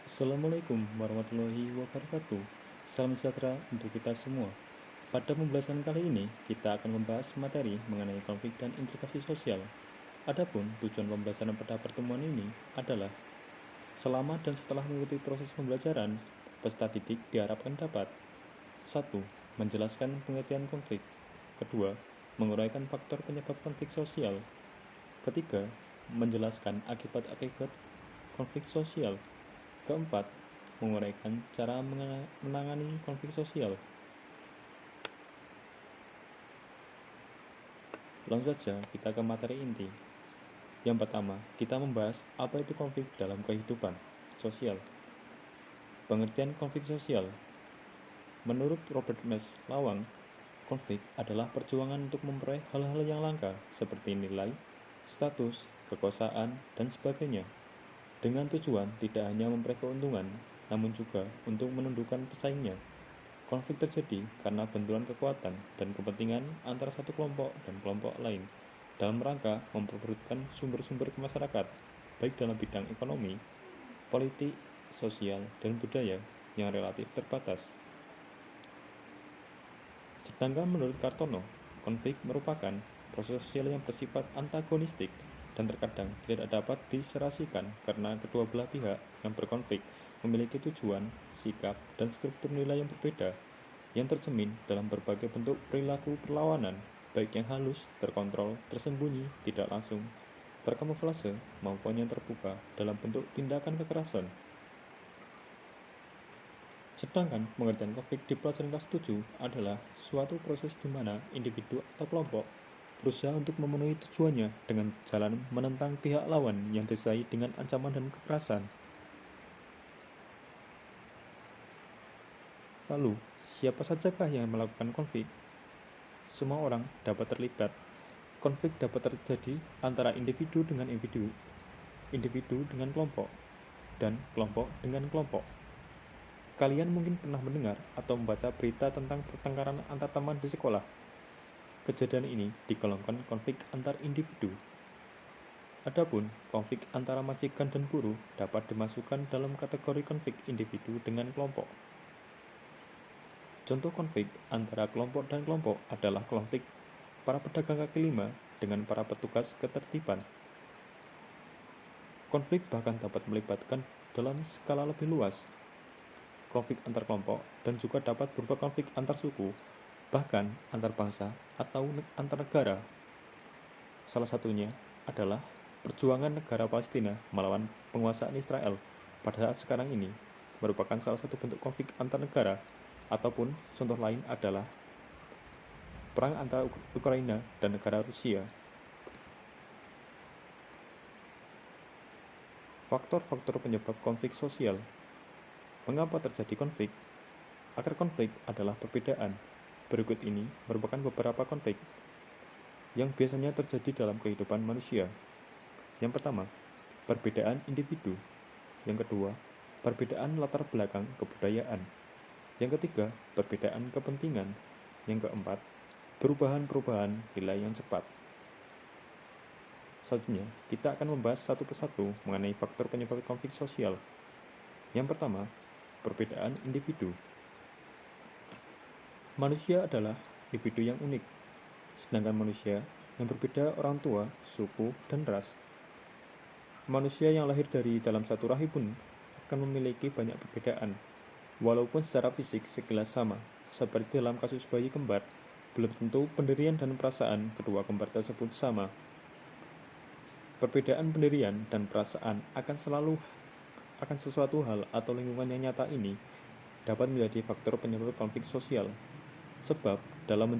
Assalamualaikum warahmatullahi wabarakatuh. Salam sejahtera untuk kita semua. Pada pembahasan kali ini, kita akan membahas materi mengenai konflik dan implikasi sosial. Adapun tujuan pembelajaran pada pertemuan ini adalah selama dan setelah mengikuti proses pembelajaran, peserta didik diharapkan dapat 1. Menjelaskan pengertian konflik. Kedua, menguraikan faktor penyebab konflik sosial. Ketiga, menjelaskan akibat-akibat konflik sosial. Keempat, menguraikan cara menangani konflik sosial. Langsung saja kita ke materi inti. Yang pertama, kita membahas apa itu konflik dalam kehidupan sosial. Pengertian konflik sosial. Menurut Robert Mess Lawang, konflik adalah perjuangan untuk memperoleh hal-hal yang langka seperti nilai, status, kekuasaan, dan sebagainya. Dengan tujuan tidak hanya memperoleh keuntungan, namun juga untuk menundukkan pesaingnya. Konflik terjadi karena benturan kekuatan dan kepentingan antara satu kelompok dan kelompok lain dalam rangka memperebutkan sumber-sumber ke masyarakat, baik dalam bidang ekonomi, politik, sosial, dan budaya yang relatif terbatas. Sedangkan menurut Kartono, konflik merupakan proses sosial yang bersifat antagonistik dan terkadang tidak dapat diserasikan karena kedua belah pihak yang berkonflik memiliki tujuan, sikap, dan struktur nilai yang berbeda yang tercermin dalam berbagai bentuk perilaku perlawanan, baik yang halus, terkontrol, tersembunyi, tidak langsung, terkamuflase, maupun yang terbuka dalam bentuk tindakan kekerasan. Sedangkan pengertian konflik di pelajaran kelas 7 adalah suatu proses di mana individu atau kelompok berusaha untuk memenuhi tujuannya dengan jalan menentang pihak lawan yang disertai dengan ancaman dan kekerasan. Lalu, siapa sajakah yang melakukan konflik? Semua orang dapat terlibat. Konflik dapat terjadi antara individu dengan individu dengan kelompok, dan kelompok dengan kelompok. Kalian mungkin pernah mendengar atau membaca berita tentang pertengkaran antar teman di sekolah. Kejadian ini digolongkan konflik antar individu. Adapun konflik antara majikan dan buruh dapat dimasukkan dalam kategori konflik individu dengan kelompok. Contoh konflik antara kelompok dan kelompok adalah konflik para pedagang kaki lima dengan para petugas ketertiban. Konflik bahkan dapat melibatkan dalam skala lebih luas konflik antar kelompok dan juga dapat berupa konflik antar suku, bahkan antar bangsa atau antar negara. Salah satunya adalah perjuangan negara Palestina melawan penguasaan Israel pada saat sekarang ini merupakan salah satu bentuk konflik antar negara, ataupun contoh lain adalah perang antara Ukraina dan negara Rusia. Faktor-faktor penyebab konflik sosial. Mengapa terjadi konflik? Akar konflik adalah perbedaan. Berikut ini merupakan beberapa konflik yang biasanya terjadi dalam kehidupan manusia. Yang pertama, perbedaan individu. Yang kedua, perbedaan latar belakang kebudayaan. Yang ketiga, perbedaan kepentingan. Yang keempat, perubahan-perubahan nilai yang cepat. Selanjutnya, kita akan membahas satu persatu mengenai faktor penyebab konflik sosial. Yang pertama, perbedaan individu. Manusia adalah individu yang unik, sedangkan manusia yang berbeda orang tua, suku, dan ras. Manusia yang lahir dari dalam satu rahim pun akan memiliki banyak perbedaan, walaupun secara fisik sekilas sama. Seperti dalam kasus bayi kembar, belum tentu pendirian dan perasaan kedua kembar tersebut sama. Perbedaan pendirian dan perasaan akan sesuatu hal atau lingkungan yang nyata ini dapat menjadi faktor penyebab konflik sosial. Sebab dalam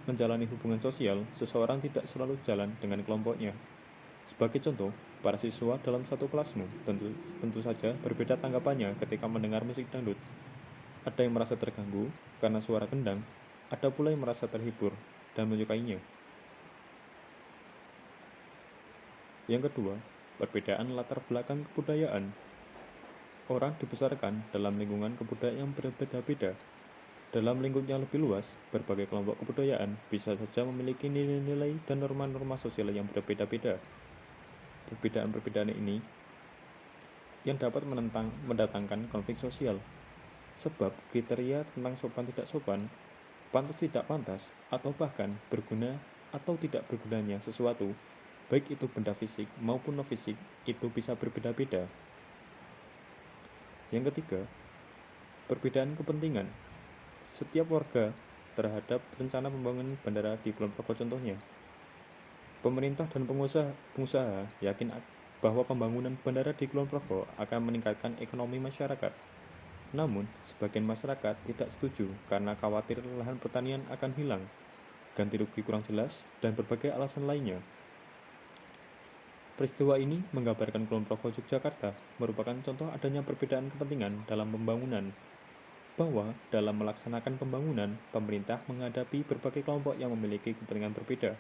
menjalani hubungan sosial, seseorang tidak selalu jalan dengan kelompoknya. Sebagai contoh, para siswa dalam satu kelasmu tentu saja berbeda tanggapannya ketika mendengar musik dangdut. Ada yang merasa terganggu karena suara gendang, ada pula yang merasa terhibur dan menyukainya. Yang kedua, perbedaan latar belakang kebudayaan. Orang dibesarkan dalam lingkungan kebudayaan yang berbeda-beda. Dalam lingkup yang lebih luas, berbagai kelompok kebudayaan bisa saja memiliki nilai-nilai dan norma-norma sosial yang berbeda-beda. Perbedaan-perbedaan ini yang dapat mendatangkan konflik sosial. Sebab kriteria tentang sopan tidak sopan, pantas tidak pantas, atau bahkan berguna atau tidak bergunanya sesuatu, baik itu benda fisik maupun non-fisik, itu bisa berbeda-beda. Yang ketiga, perbedaan kepentingan. Setiap warga terhadap rencana pembangunan bandara di Kulon Progo contohnya. Pemerintah dan pengusaha yakin bahwa pembangunan bandara di Kulon Progo akan meningkatkan ekonomi masyarakat. Namun, sebagian masyarakat tidak setuju karena khawatir lahan pertanian akan hilang, ganti rugi kurang jelas, dan berbagai alasan lainnya. Peristiwa ini menggambarkan Kulon Progo Yogyakarta merupakan contoh adanya perbedaan kepentingan dalam pembangunan, bahwa dalam melaksanakan pembangunan, pemerintah menghadapi berbagai kelompok yang memiliki kepentingan berbeda.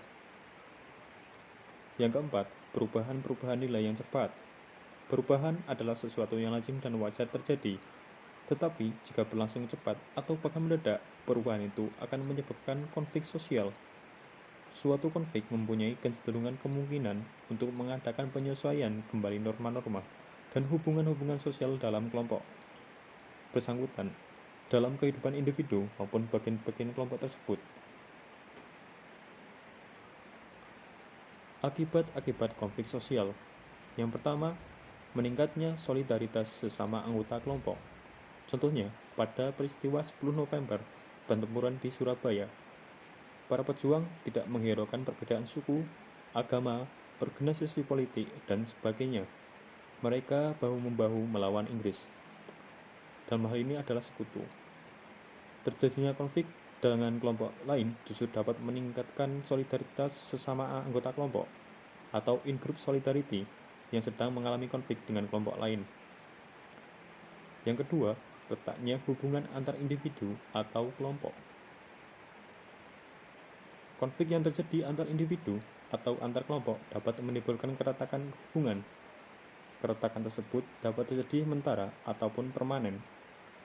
Yang keempat, perubahan nilai yang cepat. Perubahan adalah sesuatu yang lazim dan wajar terjadi, tetapi jika berlangsung cepat atau bahkan mendadak, perubahan itu akan menyebabkan konflik sosial. Suatu konflik mempunyai kecenderungan kemungkinan untuk mengadakan penyesuaian kembali norma-norma dan hubungan-hubungan sosial dalam kelompok bersangkutan, dalam kehidupan individu maupun bagian-bagian kelompok tersebut. Akibat-akibat konflik sosial. Yang pertama, meningkatnya solidaritas sesama anggota kelompok. Contohnya, pada peristiwa 10 November, pertempuran di Surabaya, para pejuang tidak menghiraukan perbedaan suku, agama, organisasi politik, dan sebagainya. Mereka bahu-membahu melawan Inggris. Dalam hal ini adalah sekutu. Terjadinya konflik dengan kelompok lain justru dapat meningkatkan solidaritas sesama anggota kelompok atau in-group solidarity yang sedang mengalami konflik dengan kelompok lain. Yang kedua, letaknya hubungan antar individu atau kelompok. Konflik yang terjadi antar individu atau antar kelompok dapat menimbulkan keretakan hubungan. Keretakan tersebut dapat terjadi sementara ataupun permanen.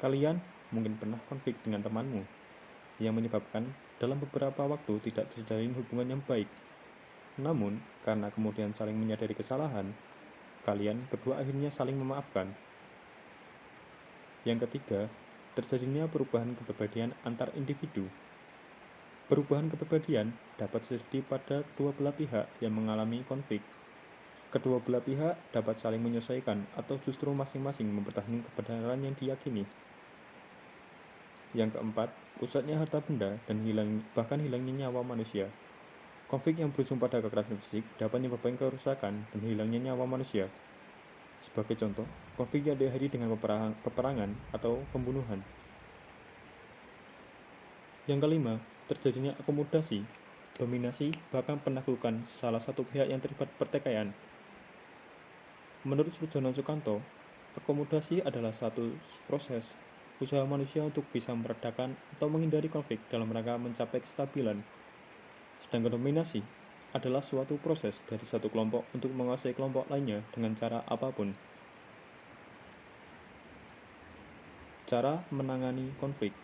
Kalian mungkin pernah konflik dengan temanmu, yang menyebabkan dalam beberapa waktu tidak terjalin hubungan yang baik. Namun, karena kemudian saling menyadari kesalahan, kalian berdua akhirnya saling memaafkan. Yang ketiga, terjadinya perubahan kepribadian antar individu. Perubahan kepribadian dapat terjadi pada kedua belah pihak yang mengalami konflik. Kedua belah pihak dapat saling menyesuaikan atau justru masing-masing mempertahankan kebenaran yang diyakini. Yang keempat, rusaknya harta benda dan bahkan hilangnya nyawa manusia. Konflik yang berujung pada kekerasan fisik dapat menyebabkan kerusakan dan hilangnya nyawa manusia. Sebagai contoh, konflik yang diakhiri dengan peperangan atau pembunuhan. Yang kelima, terjadinya akomodasi, dominasi, bahkan penaklukan salah satu pihak yang terlibat pertikaian. Menurut Surjono Sukanto, akomodasi adalah satu proses usaha manusia untuk bisa meredakan atau menghindari konflik dalam rangka mencapai kestabilan. Sedangkan dominasi adalah suatu proses dari satu kelompok untuk menguasai kelompok lainnya dengan cara apapun. Cara menangani konflik.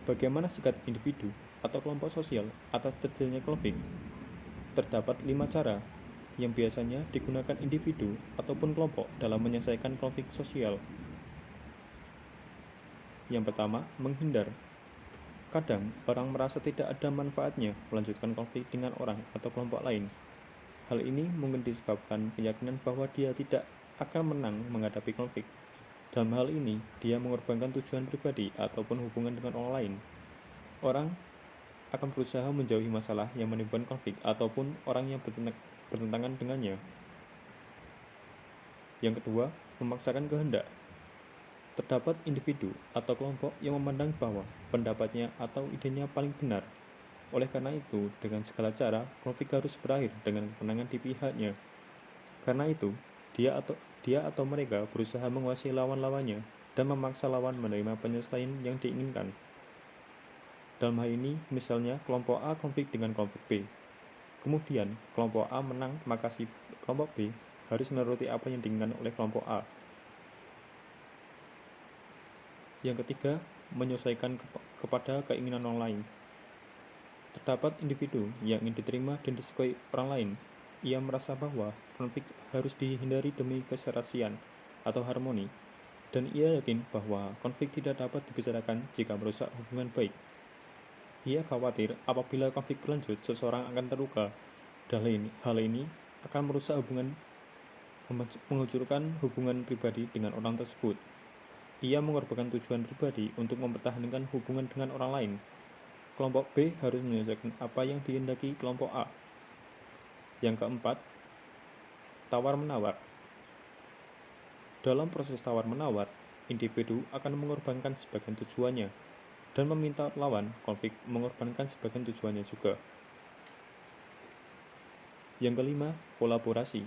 Bagaimana sikap individu atau kelompok sosial atas terjadinya konflik? Terdapat 5 cara yang biasanya digunakan individu ataupun kelompok dalam menyelesaikan konflik sosial. Yang pertama, menghindar. Kadang, orang merasa tidak ada manfaatnya melanjutkan konflik dengan orang atau kelompok lain. Hal ini mungkin disebabkan keyakinan bahwa dia tidak akan menang menghadapi konflik. Dalam hal ini, dia mengorbankan tujuan pribadi ataupun hubungan dengan orang lain. Orang akan berusaha menjauhi masalah yang menimbulkan konflik ataupun orang yang bertentangan dengannya. Yang kedua, memaksakan kehendak. Terdapat individu atau kelompok yang memandang bahwa pendapatnya atau idenya paling benar. Oleh karena itu, dengan segala cara, konflik harus berakhir dengan kemenangan di pihaknya. Karena itu, dia atau mereka berusaha menguasai lawan-lawannya dan memaksa lawan menerima penyelesaian yang diinginkan. Dalam hal ini, misalnya kelompok A konflik dengan kelompok B. Kemudian, kelompok A menang, maka si kelompok B harus menuruti apa yang diinginkan oleh kelompok A. Yang ketiga, menyesuaikan kepada keinginan orang lain. Terdapat individu yang ingin diterima dan disukai orang lain. ia merasa bahwa konflik harus dihindari demi keserasian atau harmoni, dan ia yakin bahwa konflik tidak dapat dibicarakan jika merusak hubungan baik. Ia khawatir apabila konflik berlanjut, seseorang akan terluka, dan hal ini akan merusak hubungan, menghancurkan hubungan pribadi dengan orang tersebut. Ia mengorbankan tujuan pribadi untuk mempertahankan hubungan dengan orang lain. Kelompok B harus menyelesaikan apa yang dikehendaki kelompok A. Yang keempat, tawar-menawar. Dalam proses tawar-menawar, individu akan mengorbankan sebagian tujuannya dan meminta lawan konflik mengorbankan sebagian tujuannya juga. Yang kelima, kolaborasi.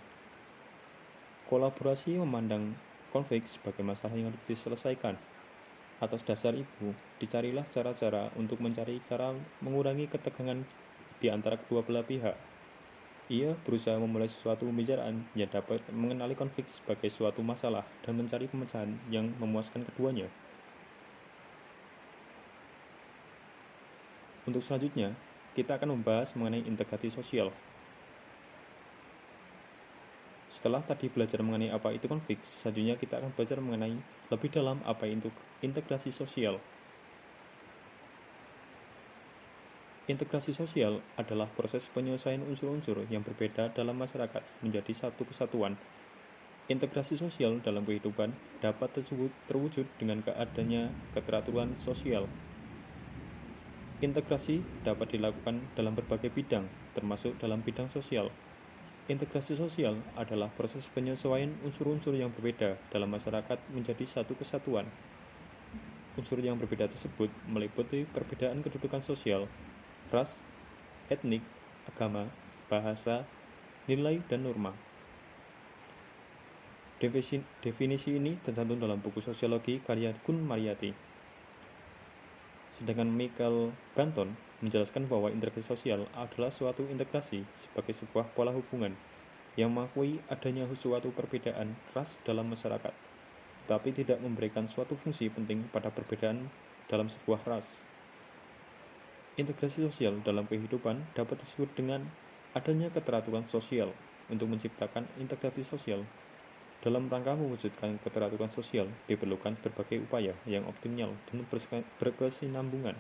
Kolaborasi memandang konflik sebagai masalah yang harus diselesaikan. Atas dasar itu, dicarilah cara-cara untuk mencari cara mengurangi ketegangan di antara kedua belah pihak. Ia berusaha memulai suatu pembicaraan yang dapat mengenali konflik sebagai suatu masalah dan mencari pemecahan yang memuaskan keduanya. Untuk selanjutnya, kita akan membahas mengenai integrasi sosial. Setelah tadi belajar mengenai apa itu konflik, selanjutnya kita akan belajar mengenai lebih dalam apa itu integrasi sosial. Integrasi sosial adalah proses penyelesaian unsur-unsur yang berbeda dalam masyarakat menjadi satu kesatuan. Integrasi sosial dalam kehidupan dapat terwujud dengan keadanya keteraturan sosial. Integrasi dapat dilakukan dalam berbagai bidang, termasuk dalam bidang sosial. Integrasi sosial adalah proses penyesuaian unsur-unsur yang berbeda dalam masyarakat menjadi satu kesatuan. Unsur yang berbeda tersebut meliputi perbedaan kedudukan sosial, ras, etnik, agama, bahasa, nilai, dan norma. Definisi ini tercantum dalam buku sosiologi karya Gun Mariyati. Sedangkan Michael Banton menjelaskan bahwa integrasi sosial adalah suatu integrasi sebagai sebuah pola hubungan yang mengakui adanya suatu perbedaan ras dalam masyarakat, tapi tidak memberikan suatu fungsi penting pada perbedaan dalam sebuah ras. Integrasi sosial dalam kehidupan dapat disebut dengan adanya keteraturan sosial. Untuk menciptakan integrasi sosial, dalam rangka mewujudkan keteraturan sosial diperlukan berbagai upaya yang optimal dan berkesinambungan.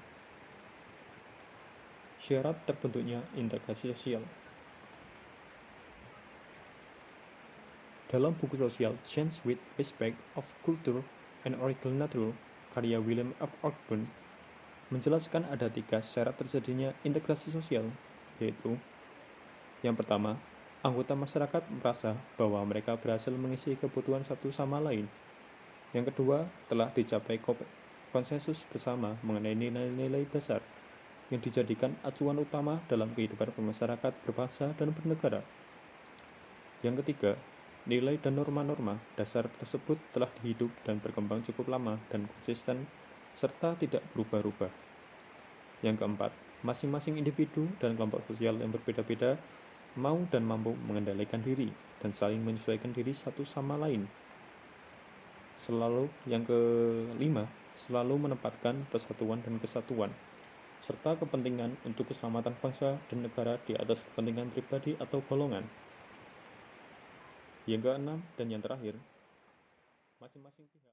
Syarat terbentuknya integrasi sosial. Dalam buku sosial Change with Respect of Culture and Original Nature karya William F. Ogden menjelaskan ada 3 syarat terjadinya integrasi sosial, yaitu yang pertama, anggota masyarakat merasa bahwa mereka berhasil mengisi kebutuhan satu sama lain. Yang kedua, telah dicapai konsensus bersama mengenai nilai-nilai dasar yang dijadikan acuan utama dalam kehidupan bermasyarakat, berbangsa, dan bernegara. Yang ketiga, nilai dan norma-norma dasar tersebut telah dihidup dan berkembang cukup lama dan konsisten serta tidak berubah-ubah. Yang keempat, masing-masing individu dan kelompok sosial yang berbeda-beda mau dan mampu mengendalikan diri dan saling menyesuaikan diri satu sama lain. Yang kelima, selalu menempatkan persatuan dan kesatuan serta kepentingan untuk keselamatan bangsa dan negara di atas kepentingan pribadi atau golongan. Yang keenam dan yang terakhir, masing-masing pihak